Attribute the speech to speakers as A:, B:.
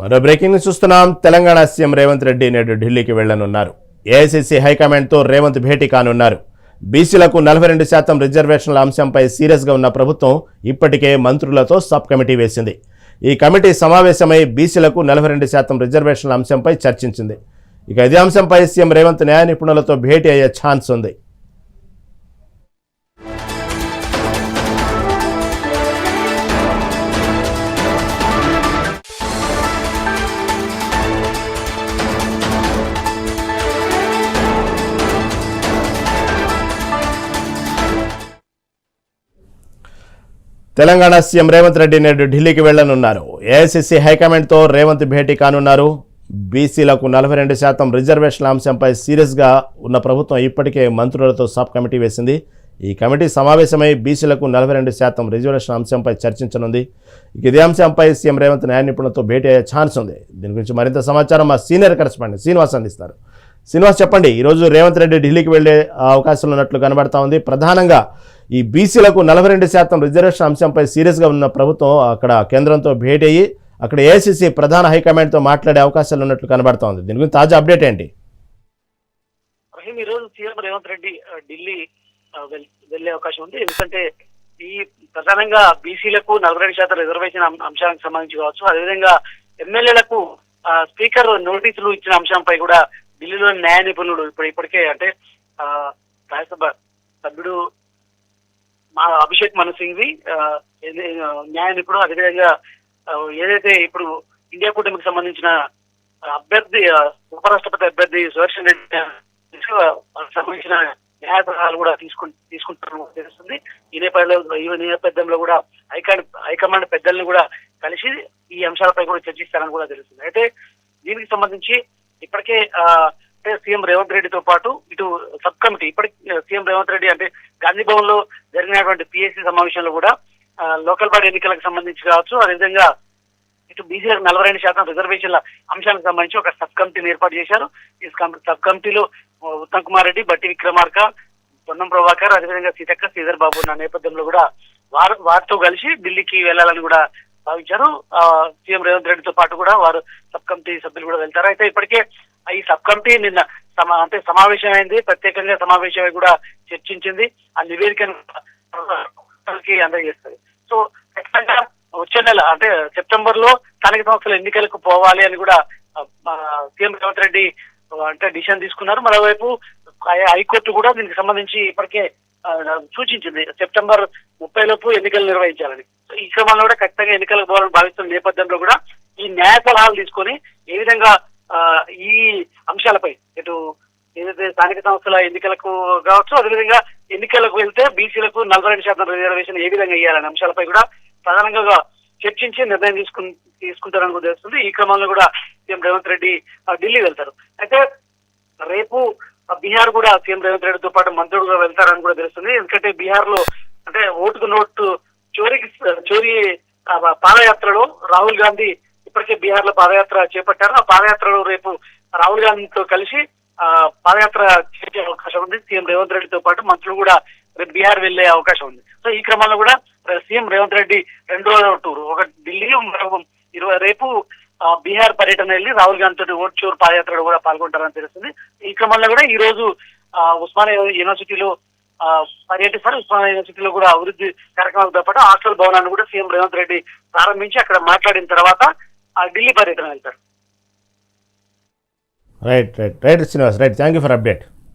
A: మరో breaking news చూస్తున్నాం. Telangana CM Revanth Reddy నేడు ఢిల్లీకి వెళ్లనున్నారు. ఏఐసీసీ హైకమాండ్తో రేవంత్ భేటీ కానున్నారు. బీసీలకు 42% రిజర్వేషన్ల అంశంపై సీరియస్గా ఉన్న ప్రభుత్వం ఇప్పటికే మంత్రులతో సబ్ కమిటీ వేసింది. ఈ కమిటీ సమావేశమై బీసీలకు 42% రిజర్వేషన్ల అంశంపై చర్చించింది. ఇక ఇదే అంశంపై సీఎం రేవంత్ న్యాయ నిపుణులతో భేటీ అయ్యే ఛాన్స్ ఉంది. తెలంగాణ సీఎం రేవంత్ రెడ్డి నేడు ఢిల్లీకి వెళ్లనున్నారు. ఏఐసీసీ హైకమాండ్తో రేవంత్ భేటీ కానున్నారు. బీసీలకు 42% రిజర్వేషన్ల అంశంపై సీరియస్గా ఉన్న ప్రభుత్వం ఇప్పటికే మంత్రులతో సబ్ కమిటీ వేసింది. ఈ కమిటీ సమావేశమై బీసీలకు 42% రిజర్వేషన్ అంశంపై చర్చించనుంది. ఇదే అంశంపై సీఎం రేవంత్ న్యాయ నిపుణులతో భేటీ అయ్యే ఛాన్స్ ఉంది. దీని గురించి మరింత సమాచారం మా సీనియర్ కరెస్పాండెంట్ శ్రీనివాస్ అందిస్తారు. శ్రీనివాస్, చెప్పండి. ఈరోజు రేవంత్ రెడ్డి ఢిల్లీకి వెళ్లే అవకాశం ఉన్నట్లు కనబడతా ఉంది. ప్రధానంగా ఈ బీసీలకు 42% రిజర్వేషన్ అంశంపై సీరియస్గా ఉన్న ప్రభుత్వం అక్కడ కేంద్రంతో భేటీ అయ్యి అక్కడ ఏఐసీసీ ప్రధాన హైకమాండ్తో మాట్లాడే అవకాశాలు ఉన్నట్లు కనబడతా ఉంది. దీని గురించి తాజా అప్డేట్ ఏంటి?
B: ఈరోజు సీఎం రేవంత్ రెడ్డి ఢిల్లీ వెళ్లే అవకాశం ఉంది. ఎందుకంటే ఈ ప్రధానంగా బీసీలకు 42% రిజర్వేషన్ అంశానికి సంబంధించి కావచ్చు, అదేవిధంగా ఎమ్మెల్యేలకు స్పీకర్ నోటీసులు ఇచ్చిన అంశంపై కూడా ఢిల్లీలోని న్యాయ నిపుణుడు ఇప్పటికే అంటే రాజ్యసభ సభ్యుడు అభిషేక్ మను సింఘ్వి న్యాయ నిపుణుడు, అదేవిధంగా ఏదైతే ఇప్పుడు ఇండియా కూటమికి సంబంధించిన అభ్యర్థి ఉపరాష్ట్రపతి అభ్యర్థి సుదర్శన్ రెడ్డి సంబంధించిన న్యాయ సలహాలు కూడా తీసుకుంటారని తెలుస్తుంది. ఈ నేపథ్యంలో కూడా హైకమాండ్ పెద్దల్ని కూడా కలిసి ఈ అంశాలపై కూడా చర్చిస్తారని కూడా తెలుస్తుంది. అయితే దీనికి సంబంధించి ఇప్పటికే అంటే సీఎం రేవంత్ రెడ్డితో పాటు ఇటు సబ్ కమిటీ ఇప్పటికి సీఎం రేవంత్ రెడ్డి అంటే గాంధీ భవన్ లో జరిగినటువంటి పిఎస్సీ సమావేశంలో కూడా లోకల్ బాడీ ఎన్నికలకు సంబంధించి కావచ్చు, అదేవిధంగా ఇటు బీసీలకు 42% రిజర్వేషన్ల అంశానికి సంబంధించి ఒక సబ్ కమిటీని ఏర్పాటు చేశారు. ఈ సబ్ కమిటీలో ఉత్తమ్ కుమార్ రెడ్డి, బట్టి విక్రమార్క, పొన్నం ప్రభాకర్, అదేవిధంగా సీతక్క, శ్రీధర్ బాబు ఉన్న నేపథ్యంలో కూడా వారితో కలిసి ఢిల్లీకి వెళ్లాలని కూడా భావించారు. సీఎం రేవంత్ రెడ్డితో పాటు కూడా వారు సబ్ కమిటీ సభ్యులు కూడా వెళ్తారు. అయితే ఇప్పటికే ఈ సబ్ కమిటీ నిన్న అంటే సమావేశమైంది, ప్రత్యేకంగా సమావేశమై కూడా చర్చించింది. ఆ నివేదికను అందజేస్తుంది. సో ఖచ్చితంగా వచ్చే నెల అంటే సెప్టెంబర్ లో స్థానిక సంస్థల ఎన్నికలకు పోవాలి అని కూడా సీఎం రేవంత్ రెడ్డి అంటే డిసిషన్ తీసుకున్నారు. మరోవైపు హైకోర్టు కూడా దీనికి సంబంధించి ఇప్పటికే సూచించింది సెప్టెంబర్ 30 లోపు ఎన్నికలు నిర్వహించాలని. సో ఈ క్రమంలో కూడా ఖచ్చితంగా ఎన్నికలకు పోవాలని భావిస్తున్న నేపథ్యంలో కూడా ఈ న్యాయ సలహాలు తీసుకొని ఏ విధంగా ఈ అంశాలపై ఇటు ఏదైతే స్థానిక సంస్థల ఎన్నికలకు కావచ్చు, అదేవిధంగా ఎన్నికలకు వెళ్తే బీసీలకు 42% రిజర్వేషన్ ఏ విధంగా ఇవ్వాలనే అంశాలపై కూడా ప్రధానంగా చర్చించి నిర్ణయం తీసుకుంటారని కూడా తెలుస్తుంది. ఈ క్రమంలో కూడా సీఎం రేవంత్ రెడ్డి ఢిల్లీ వెళ్తారు. అయితే రేపు బీహార్ కూడా సీఎం రేవంత్ రెడ్డితో పాటు మంత్రులు కూడా వెళ్తారని కూడా తెలుస్తుంది. ఎందుకంటే బీహార్ లో అంటే ఓటుకు నోటు చోరీ పాదయాత్రలో రాహుల్ గాంధీ ఇప్పటికే బీహార్ లో పాదయాత్ర చేపట్టారు. ఆ పాదయాత్రలో రేపు రాహుల్ గాంధీతో కలిసి పాదయాత్ర చేసే అవకాశం ఉంది. సీఎం రేవంత్ రెడ్డితో పాటు మంత్రులు కూడా రేపు బీహార్ వెళ్లే అవకాశం ఉంది. సో ఈ క్రమంలో కూడా సీఎం రేవంత్ రెడ్డి 2 రోజుల టూర్, ఒక ఢిల్లీ రేపు బీహార్ పర్యటన వెళ్ళి రాహుల్ గాంధీ తోటి ఓట్ చోర్ పాదయాత్రలో కూడా పాల్గొంటారని తెలుస్తుంది. ఈ క్రమంలో కూడా ఈ రోజు ఉస్మానియా యూనివర్సిటీలో పర్యటిస్తారు. ఉస్మానియా యూనివర్సిటీలో కూడా అభివృద్ధి కార్యక్రమాలతో పాటు హాస్టల్ భవనాన్ని కూడా సీఎం రేవంత్ రెడ్డి ప్రారంభించి అక్కడ మాట్లాడిన తర్వాత ఢిల్లీ పర్యటన వెళ్తారు.
A: Right Srinivas, thank you for update.